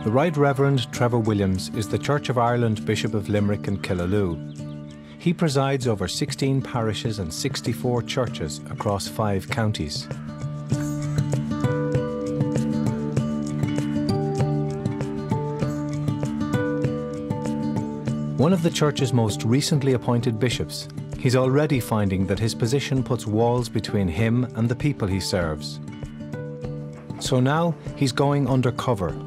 The Right Reverend Trevor Williams is the Church of Ireland Bishop of Limerick and Killaloe. He presides over 16 parishes and 64 churches across 5 counties. One of the Church's most recently appointed bishops, he's already finding that his position puts walls between him and the people he serves. So now he's going undercover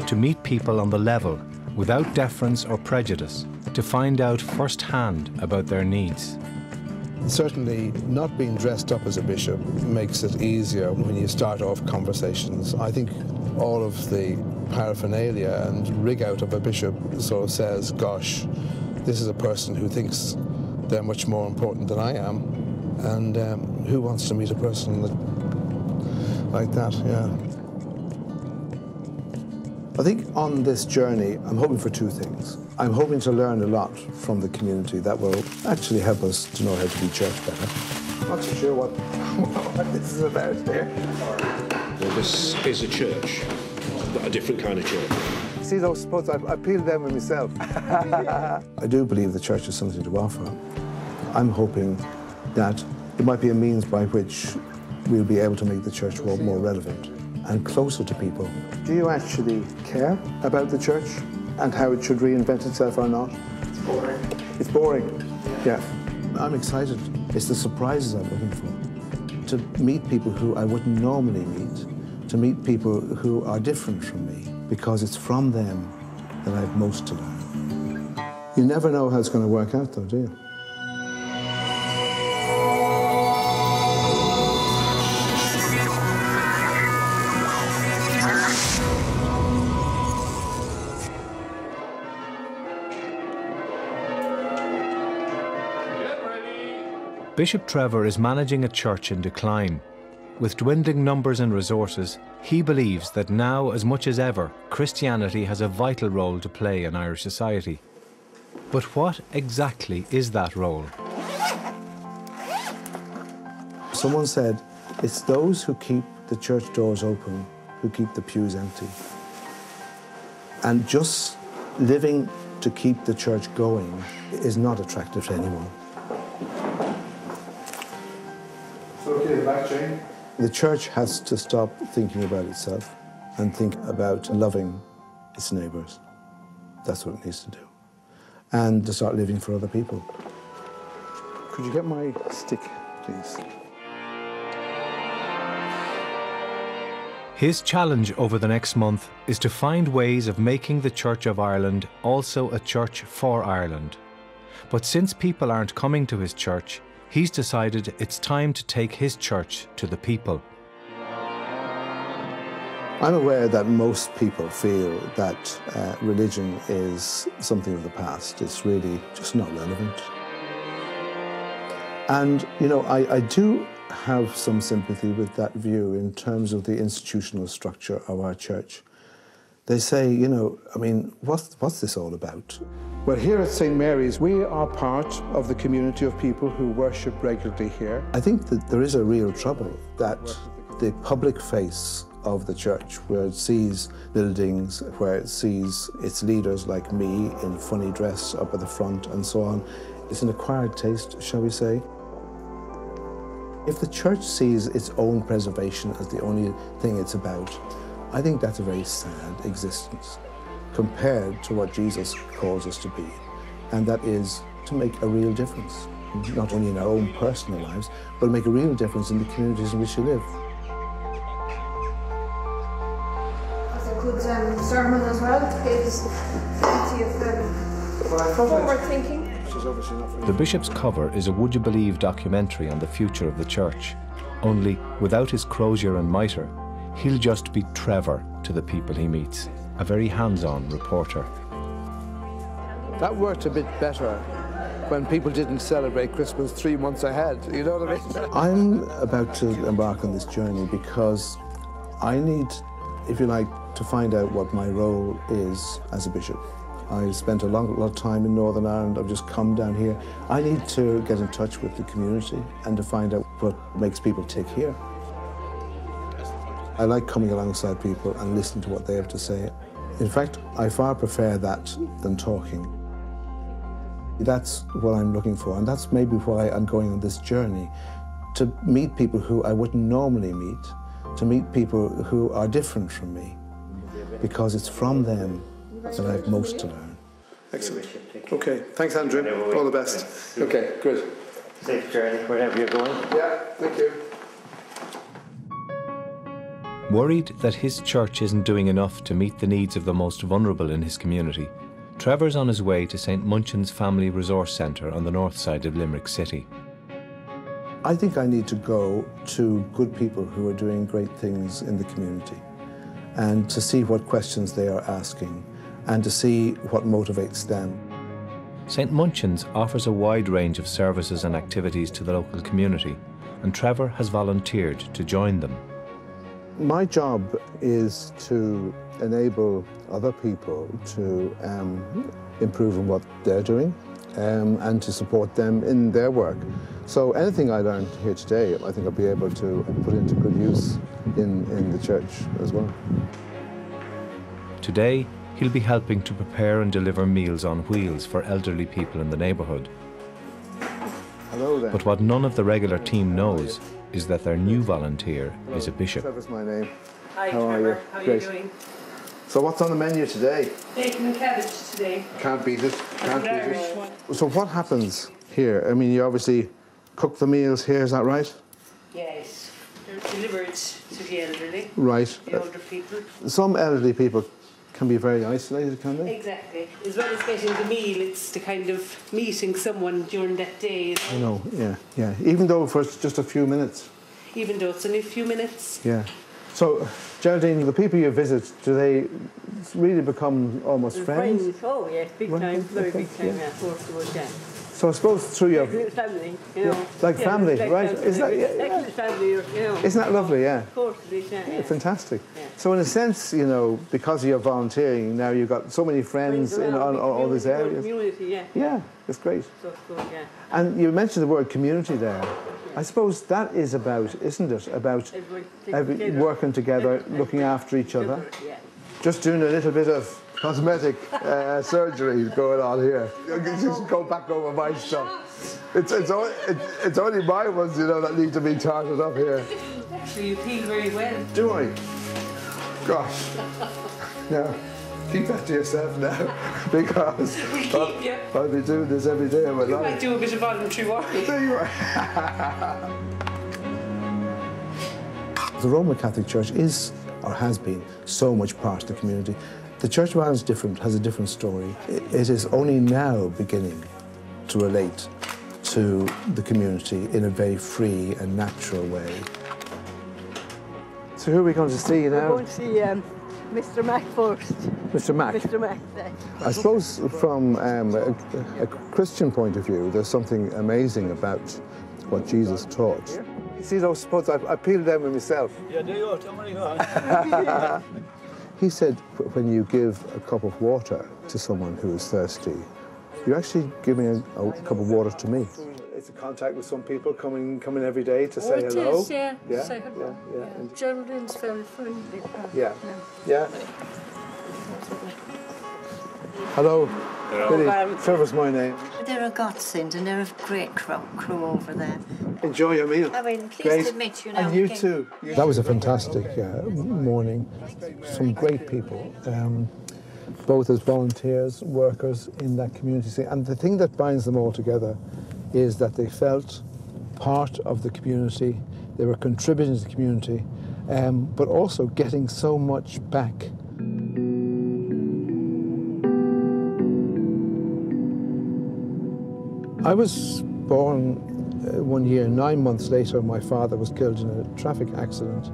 to meet people on the level, without deference or prejudice, to find out firsthand about their needs. Certainly, not being dressed up as a bishop makes it easier when you start off conversations. I think all of the paraphernalia and rig out of a bishop sort of says, gosh, this is a person who thinks they're much more important than I am, and who wants to meet a person like that, yeah. I think on this journey, I'm hoping for 2 things. I'm hoping to learn a lot from the community that will actually help us to know how to be church better. I'm not so sure what this is about here. Well, this is a church, but a different kind of church. See those spots? I peeled them with myself. I do believe the church has something to offer. I'm hoping that it might be a means by which we'll be able to make the church more relevant and closer to people. Do you actually care about the church and how it should reinvent itself or not? It's boring. It's boring, yeah. I'm excited. It's the surprises I'm looking for. To meet people who I wouldn't normally meet, to meet people who are different from me, because it's from them that I have most to learn. You never know how it's going to work out, though, do you? Bishop Trevor is managing a church in decline. With dwindling numbers and resources, he believes that now, as much as ever, Christianity has a vital role to play in Irish society. But what exactly is that role? Someone said, it's those who keep the church doors open who keep the pews empty. And just living to keep the church going is not attractive to anyone. Okay, back, Jane. The church has to stop thinking about itself and think about loving its neighbours. That's what it needs to do. And to start living for other people. Could you get my stick, please? His challenge over the next month is to find ways of making the Church of Ireland also a church for Ireland. But since people aren't coming to his church, he's decided it's time to take his church to the people. I'm aware that most people feel that religion is something of the past. It's really just not relevant. And, you know, I do have some sympathy with that view in terms of the institutional structure of our church. They say, you know, I mean, what's this all about? Well, here at St. Mary's, we are part of the community of people who worship regularly here. I think that there is a real trouble that the public face of the church, where it sees buildings, where it sees its leaders like me in funny dress up at the front and so on, is an acquired taste, shall we say. If the church sees its own preservation as the only thing it's about, I think that's a very sad existence compared to what Jesus calls us to be, and that is to make a real difference, not only in our own personal lives, but make a real difference in the communities in which you live. It was a good sermon as well. It gives plenty of forward thinking. The Bishop's Cover is a would you believe documentary on the future of the church. Only, without his crozier and mitre, he'll just be Trevor to the people he meets, a very hands-on reporter. That worked a bit better when people didn't celebrate Christmas 3 months ahead, you know what I mean? I'm about to embark on this journey because I need, if you like, to find out what my role is as a bishop. I spent a lot of time in Northern Ireland. I've just come down here. I need to get in touch with the community and to find out what makes people tick here. I like coming alongside people and listening to what they have to say. In fact, I far prefer that than talking. That's what I'm looking for, and that's maybe why I'm going on this journey, to meet people who I wouldn't normally meet, to meet people who are different from me, because it's from them that I have most to learn. Excellent. Okay, thanks, Andrew. All the best. Okay, good. Safe journey, wherever you're going. Yeah, thank you. Worried that his church isn't doing enough to meet the needs of the most vulnerable in his community, Trevor's on his way to St Munchin's Family Resource Centre on the north side of Limerick City. I think I need to go to good people who are doing great things in the community and to see what questions they are asking and to see what motivates them. St Munchin's offers a wide range of services and activities to the local community, and Trevor has volunteered to join them. My job is to enable other people to improve on what they're doing and to support them in their work. So anything I learned here today, I think I'll be able to put into good use in the church as well. Today, he'll be helping to prepare and deliver meals on wheels for elderly people in the neighbourhood. Hello there. But what none of the regular team knows is that their new volunteer is a bishop. Trevor's my name. Hi, How are Trevor. you? How are Great. you doing? So what's on the menu today? Bacon and cabbage today. Can't beat it. Can't An beat Irish it. one. So what happens here? I mean, you obviously cook the meals here, is that right? Yes. They're delivered to the elderly, Right. the older people. Some elderly people can be very isolated, can they? Exactly. As well as getting the meal, it's the kind of meeting someone during that day. I know, yeah. Even though for just a few minutes. Even though it's only a few minutes. Yeah. So, Geraldine, the people you visit, do they really become almost friends? Oh, yes, big Right, time, very okay, big time, yeah. yeah, of course it was, yeah. So I suppose through your... Like little family, you know. Like Yeah, family, like right? family, Is that, like little family, you know. Isn't that lovely, yeah? Of course it is, yeah. Fantastic. Yeah. So in a sense, you know, because you're volunteering, now you've got so many friends in all these areas. Community, yeah. Yeah, it's great. So it's good, yeah. And you mentioned the word community there. I suppose that is about, isn't it? About working together, looking after each other. Yeah. Just doing a little bit of cosmetic surgery going on here. Just go back over my stuff. It's only my ones, you know, that need to be tarted up here. Actually, you peel very well. Do I? Gosh. Now, keep that to yourself now, because We'll keep you. I'll be doing this every day of my You might life. do a bit of voluntary work. There you are. The Roman Catholic Church is, or has been, so much part of the community. The Church of Ireland is different, has a different story. It is only now beginning to relate to the community in a very free and natural way. So who are we going to see We're now? going to see Mr. Mac first. Mr. Mack. Mr. Mac. I suppose from a Christian point of view, there's something amazing about what Jesus taught. You see those spots? I peeled them with myself. Yeah, do you? Tell me what. He said when you give a cup of water to someone who is thirsty, you're actually giving a cup of water to me. It's a contact with some people coming every day to say it hello. is, yeah. Yeah, Say hello. yeah. Geraldine's very friendly. Yeah. Yeah. Hello. Billy. Trevor's my name. They're a godsend and they're a great crew over there. Enjoy your meal. I mean, pleased Great. to meet you now. And you too. That was a fantastic morning. Some great people, both as volunteers, workers in that community. And the thing that binds them all together is that they felt part of the community, they were contributing to the community, but also getting so much back. I was born one year, 9 months later, my father was killed in a traffic accident.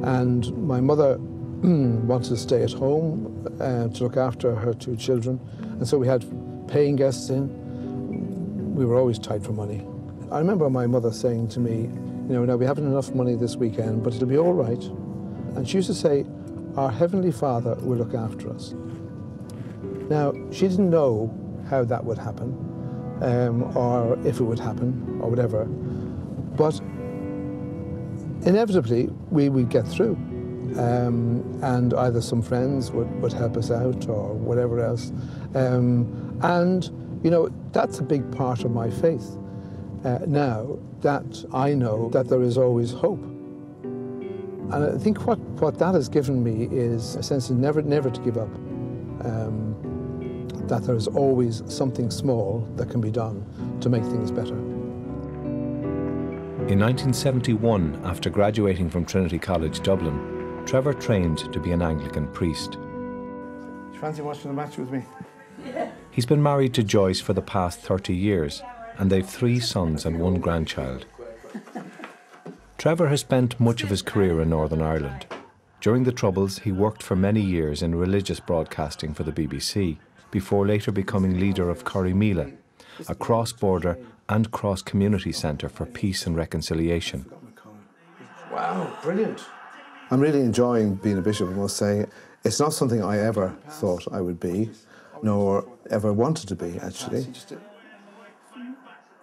And my mother wanted to stay at home to look after her 2 children. And so we had paying guests in. We were always tight for money. I remember my mother saying to me, you know, now we haven't enough money this weekend, but it'll be all right. And she used to say, our Heavenly Father will look after us. Now, she didn't know how that would happen, or if it would happen, or whatever. But inevitably, we would get through. and either some friends would help us out or whatever else. And, you know, that's a big part of my faith now, that I know that there is always hope. And I think what that has given me is a sense of never to give up, that there is always something small that can be done to make things better. In 1971, after graduating from Trinity College, Dublin, Trevor trained to be an Anglican priest. Do you fancy watching a match with me? Yeah. He's been married to Joyce for the past 30 years, and they've 3 sons and 1 grandchild. Trevor has spent much of his career in Northern Ireland. During the Troubles, he worked for many years in religious broadcasting for the BBC, before later becoming leader of Corrymeela, a cross-border and cross-community centre for peace and reconciliation. Wow, brilliant. I'm really enjoying being a bishop, I must say. It's not something I ever thought I would be, nor ever wanted to be, actually.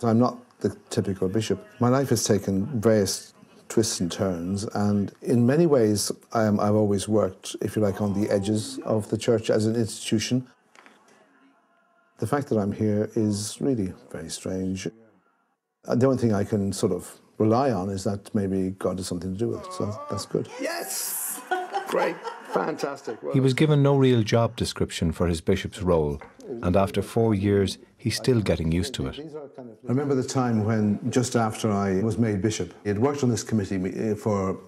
I'm not the typical bishop. My life has taken various twists and turns, and in many ways I've always worked, if you like, on the edges of the church as an institution. The fact that I'm here is really very strange. The only thing I can sort of rely on is that maybe God has something to do with it, so that's good. Yes! Great, fantastic. Well, he was given no real job description for his bishop's role, and after 4 years, he's still getting used to it. I remember the time when, just after I was made bishop, I had worked on this committee for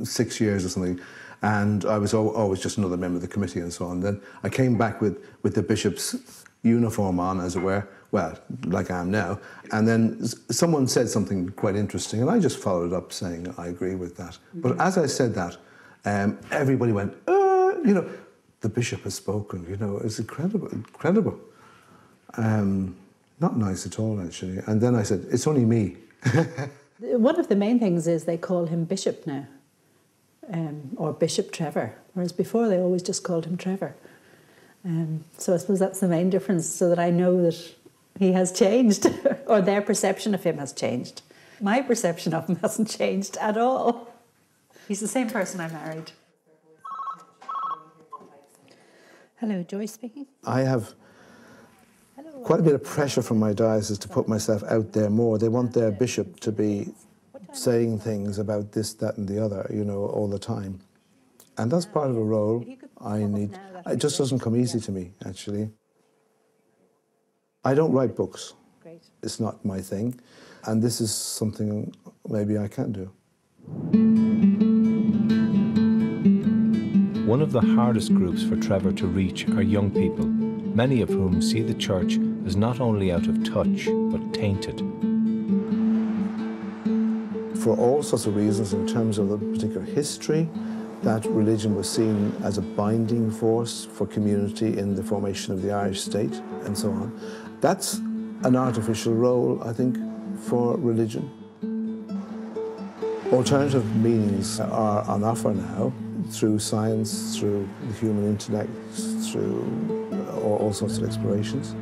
6 years or something, and I was always just another member of the committee and so on. Then I came back with the bishop's uniform on, as it were, well, like I am now, and then someone said something quite interesting, and I just followed up saying, I agree with that. But as I said that, everybody went, you know, the bishop has spoken, you know, it's incredible, incredible. Not nice at all, actually. And then I said, it's only me. One of the main things is they call him Bishop now, or Bishop Trevor, whereas before they always just called him Trevor. So I suppose that's the main difference, so that I know that he has changed, or their perception of him has changed. My perception of him hasn't changed at all. He's the same person I married. Hello, Joyce speaking. I have quite a bit of pressure from my diocese to put myself out there more. They want their bishop to be saying things about this, that and the other, you know, all the time. And that's part of a role I need. It just doesn't come easy to me, actually. I don't write books. It's not my thing. And this is something maybe I can do. One of the hardest groups for Trevor to reach are young people, many of whom see the church as not only out of touch, but tainted. For all sorts of reasons, in terms of the particular history, that religion was seen as a binding force for community in the formation of the Irish state, and so on. That's an artificial role, I think, for religion. Alternative meanings are on offer now, through science, through the human intellect, through all sorts of explorations.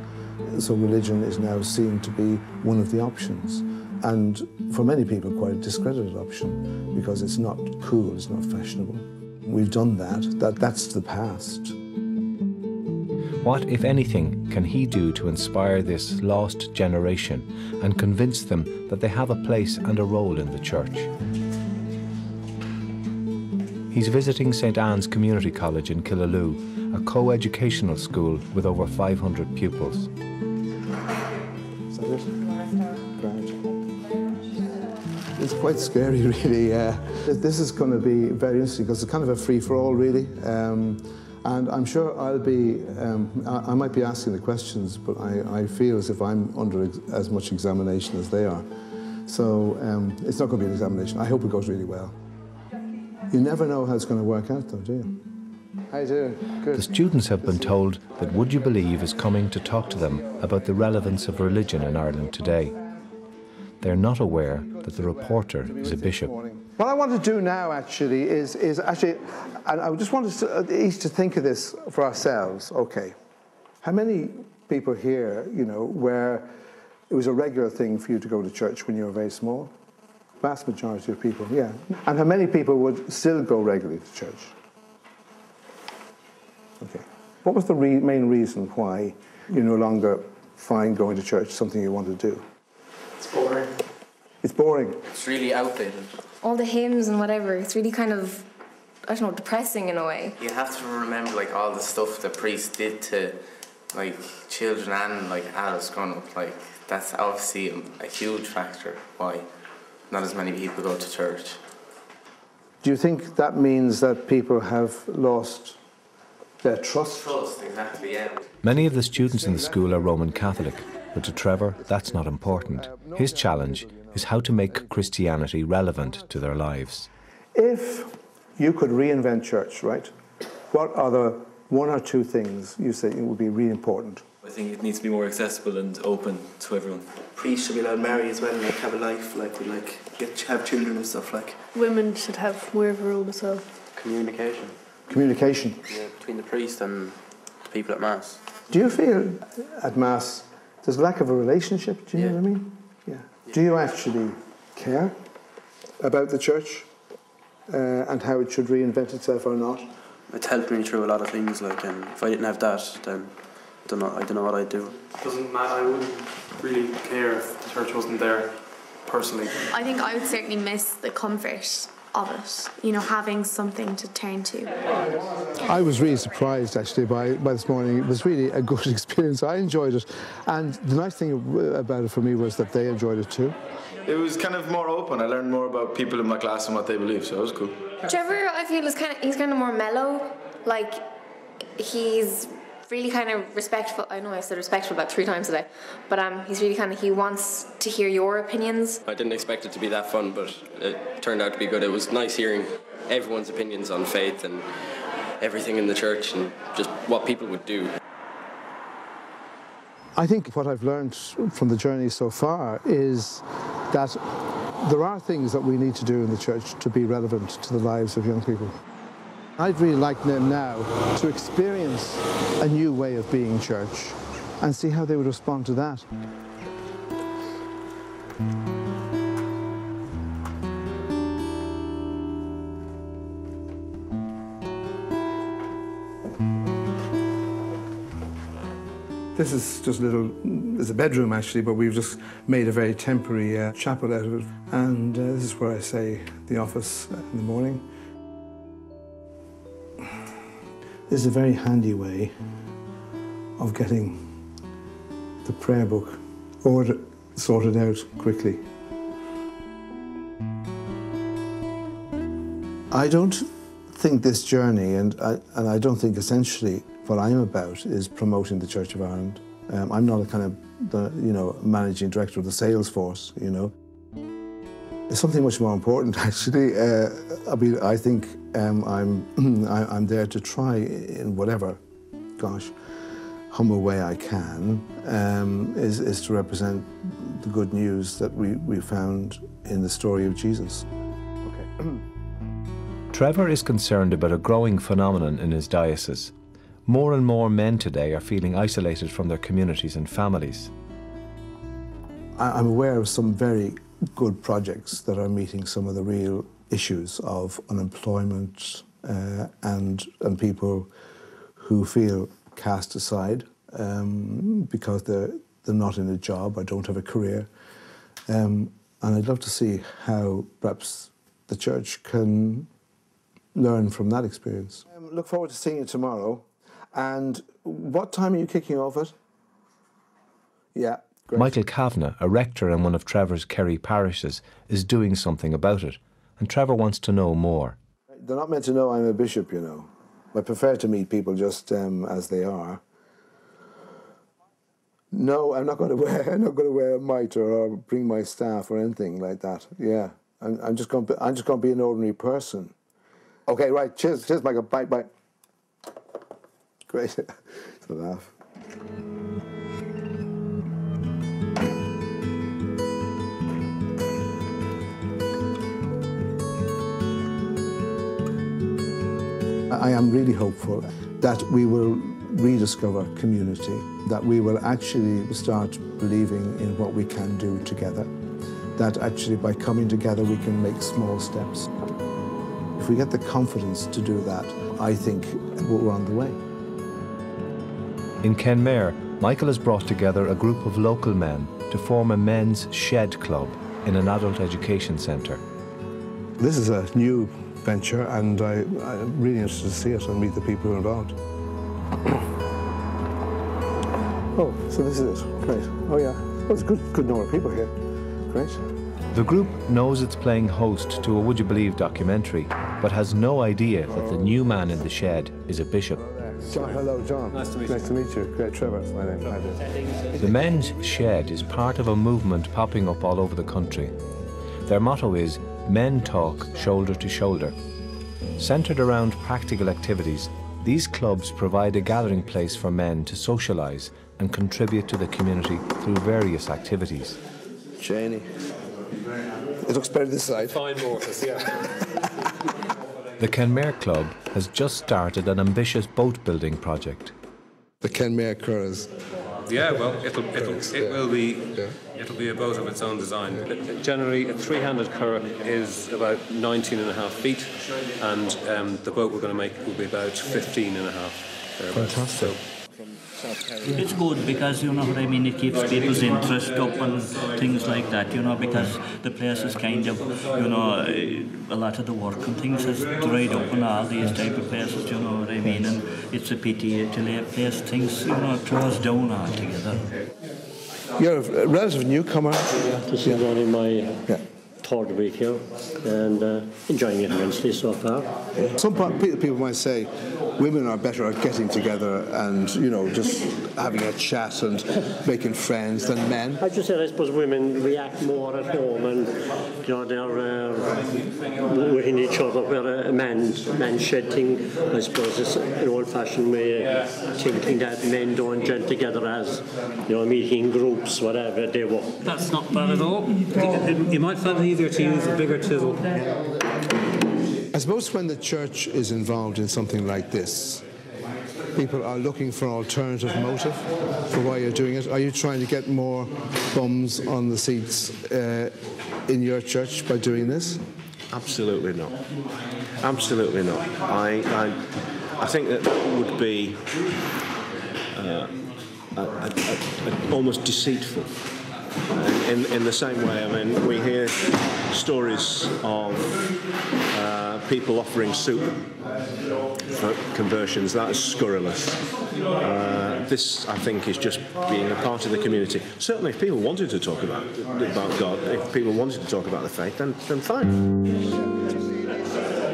So religion is now seen to be one of the options. And for many people, quite a discredited option, because it's not cool, it's not fashionable. We've done that's the past. What, if anything, can he do to inspire this lost generation and convince them that they have a place and a role in the church? He's visiting St Anne's Community College in Killaloe, a co-educational school with over 500 pupils. It's quite scary, really. This is going to be very interesting because it's kind of a free-for-all, really. And I'm sure I'll be, I might be asking the questions, but I feel as if I'm under as much examination as they are. So it's not going to be an examination. I hope it goes really well. You never know how it's going to work out, though, do you? How you doing? Good. The students have been told that Would You Believe is coming to talk to them about the relevance of religion in Ireland today. They're not aware that the reporter is a bishop. What I want to do now, actually, is actually, and I just want us to, each to think of this for ourselves. Okay, how many people here, you know, where it was a regular thing for you to go to church when you were very small? Vast majority of people, yeah. And how many people would still go regularly to church? Okay. What was the main reason why you no longer find going to church something you want to do? It's boring. It's boring. It's really outdated. All the hymns and whatever, it's really kind of, I don't know, depressing in a way. You have to remember like all the stuff the priest did to like children and like adults growing up. Like that's obviously a huge factor why not as many people go to church. Do you think that means that people have lost their trust? Trust, exactly, yeah. Many of the students in the school are Roman Catholic, but to Trevor, that's not important. His challenge is how to make Christianity relevant to their lives. If you could reinvent church, right, what are the one or two things you say would be really important? I think it needs to be more accessible and open to everyone. Priests should be allowed to marry as well and like have a life, like we like have children and stuff like. Women should have more of a role as well. Communication. Communication. Yeah, between the priest and the people at Mass. Do you feel at Mass there's a lack of a relationship? Do you know what I mean? Yeah. Do you actually care about the church and how it should reinvent itself or not? It's helped me through a lot of things, like, and if I didn't have that, then I don't know what I'd do. It doesn't matter. I wouldn't really care if the church wasn't there, personally. I think I would certainly miss the comfort of it, you know, having something to turn to. I was really surprised actually by this morning. It was really a good experience. I enjoyed it, and the nice thing about it for me was that they enjoyed it too. It was kind of more open. I learned more about people in my class and what they believe, so it was cool. Trevor, I feel, he's kind of more mellow. Like, he's really kind of respectful. I know I said respectful about 3 times today, but he's really kind of, he wants to hear your opinions. I didn't expect it to be that fun, but it turned out to be good. It was nice hearing everyone's opinions on faith and everything in the church and just what people would do. I think what I've learned from the journey so far is that there are things that we need to do in the church to be relevant to the lives of young people. I'd really like them now to experience a new way of being church and see how they would respond to that. This is just it's a bedroom actually, but we've just made a very temporary chapel out of it. And this is where I say the office in the morning. This is a very handy way of getting the prayer book sorted out quickly. I don't think this journey, and I don't think essentially what I'm about is promoting the Church of Ireland. I'm not a kind of, managing director of the sales force, It's something much more important, actually. I think I'm there to try in whatever, humble way I can, is to represent the good news that we found in the story of Jesus. Okay. Trevor is concerned about a growing phenomenon in his diocese. More and more men today are feeling isolated from their communities and families. I'm aware of some very good projects that are meeting some of the real issues of unemployment and people who feel cast aside because they're not in a job or don't have a career. And I'd love to see how perhaps the church can learn from that experience. Look forward to seeing you tomorrow. And what time are you kicking off at? Yeah, great. Michael Kavanagh, a rector in one of Trevor's Kerry parishes, is doing something about it, and Trevor wants to know more. They're not meant to know I'm a bishop, I prefer to meet people just as they are. No, I'm not going to wear a mitre or bring my staff or anything like that. Yeah, I'm just going to be an ordinary person. Okay, right. Cheers, Michael. Bye. Great. It's a laugh. I am really hopeful that we will rediscover community, that we will actually start believing in what we can do together, that actually by coming together we can make small steps. If we get the confidence to do that, I think we're on the way. In Kenmare, Michael has brought together a group of local men to form a men's shed club in an adult education centre. This is a new venture and I'm really interested to see it and meet the people who are involved. Oh, so this is it. Great. Oh yeah. Well, it's a good number of people here. Great. The group knows it's playing host to a Would You Believe documentary, but has no idea that the new man in the shed is a bishop. John, hello, John. Nice to meet you. Nice to meet you. Great, Trevor. My name. The men's shed is part of a movement popping up all over the country. Their motto is Men Talk Shoulder to Shoulder. Centred around practical activities, these clubs provide a gathering place for men to socialise and contribute to the community through various activities. Janie. It looks better this side. Fine mortise, yeah. The Kenmare Club has just started an ambitious boat building project. The Kenmare Curls. Yeah, well, it'll be a boat of its own design. Generally, a three-handed curragh is about 19.5 feet, and the boat we're going to make will be about 15.5. Fantastic. It's good because, you know what I mean, it keeps people's interest up and things like that, you know, because the place is kind of, you know, a lot of the work and things has dried up and all these type of places, you know what I mean, and it's a pity till a place things, you know, throws down altogether. You're a relative newcomer. Yeah, this is only my third week here, and enjoying it immensely so far. Some people might say women are better at getting together and, you know, just having a chat and making friends than men. I just said I suppose women react more at home and, you know, they're within each other, where a man's shed thing, I suppose, is an old-fashioned way of thinking that men don't get together as, you know, meeting groups, whatever, they work. That's not bad at all. You might find it easier to use a bigger chisel. I suppose when the church is involved in something like this, people are looking for an alternative motive for why you're doing it. Are you trying to get more bums on the seats in your church by doing this? Absolutely not. Absolutely not. I think that would be almost deceitful. In the same way, I mean, we hear stories of people offering soup for conversions. That is scurrilous. This, I think, is just being a part of the community. Certainly, if people wanted to talk about God, if people wanted to talk about the faith, then fine.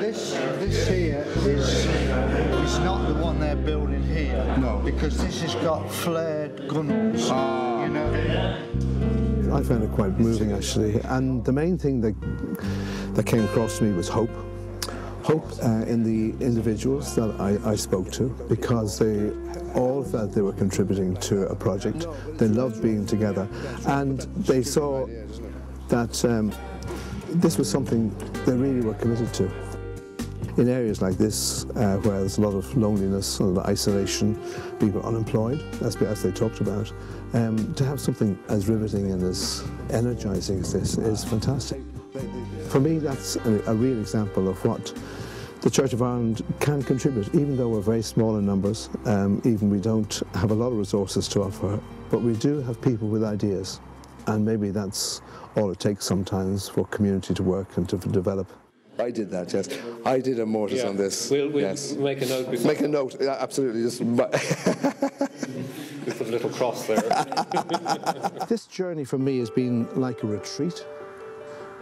This here is not the one they're building here. No. Because this has got flared gunnels, you know. I found it quite moving, actually, and the main thing that came across to me was hope. Hope in the individuals that I spoke to, because they all felt they were contributing to a project. They loved being together, and they saw that this was something they really were committed to. In areas like this, where there's a lot of loneliness and isolation, people unemployed, as they talked about, to have something as riveting and as energising as this is fantastic. For me, that's a real example of what the Church of Ireland can contribute, even though we're very small in numbers, even we don't have a lot of resources to offer, but we do have people with ideas, and maybe that's all it takes sometimes for community to work and to develop. I did that, yes. I did a mortise on this. We'll yes. make a note. Make a note, yeah, absolutely. Just we put a little cross there. This journey for me has been like a retreat,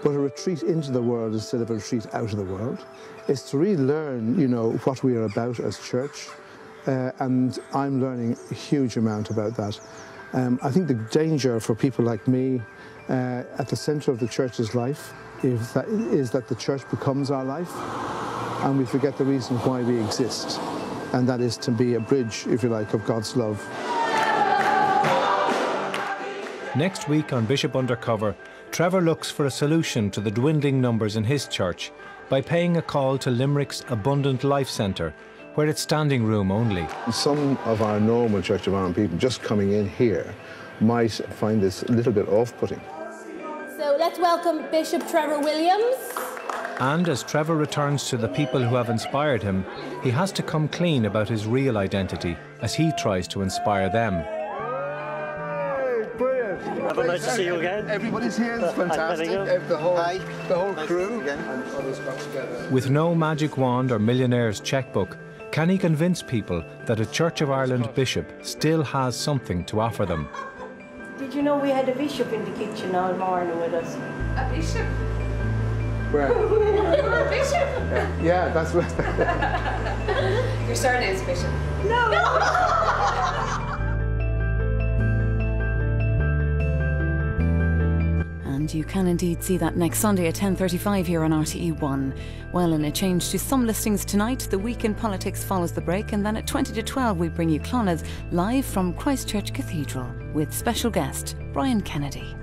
but a retreat into the world instead of a retreat out of the world. It's to really learn, you know, what we are about as church, and I'm learning a huge amount about that. I think the danger for people like me at the centre of the church's life is that the church becomes our life and we forget the reason why we exist, and that is to be a bridge, if you like, of God's love. Next week on Bishop Undercover, Trevor looks for a solution to the dwindling numbers in his church by paying a call to Limerick's Abundant Life Centre, where it's standing room only. Some of our normal Church of Ireland people just coming in here might find this a little bit off-putting. So let's welcome Bishop Trevor Williams. And as Trevor returns to the people who have inspired him, he has to come clean about his real identity as he tries to inspire them. Have a nice to see you again. Everybody's here, it's fantastic. The whole crew. With no magic wand or millionaire's checkbook, can he convince people that a Church of Ireland bishop still has something to offer them? Did you know we had a bishop in the kitchen all morning with us? A bishop? Where? You're a bishop? Yeah, that's what. Your surname is Bishop. No! And you can indeed see that next Sunday at 10:35 here on RTE1. Well, in a change to some listings tonight, the Week in Politics follows the break, and then at 20 to 12 we bring you Clonard live from Christchurch Cathedral with special guest Brian Kennedy.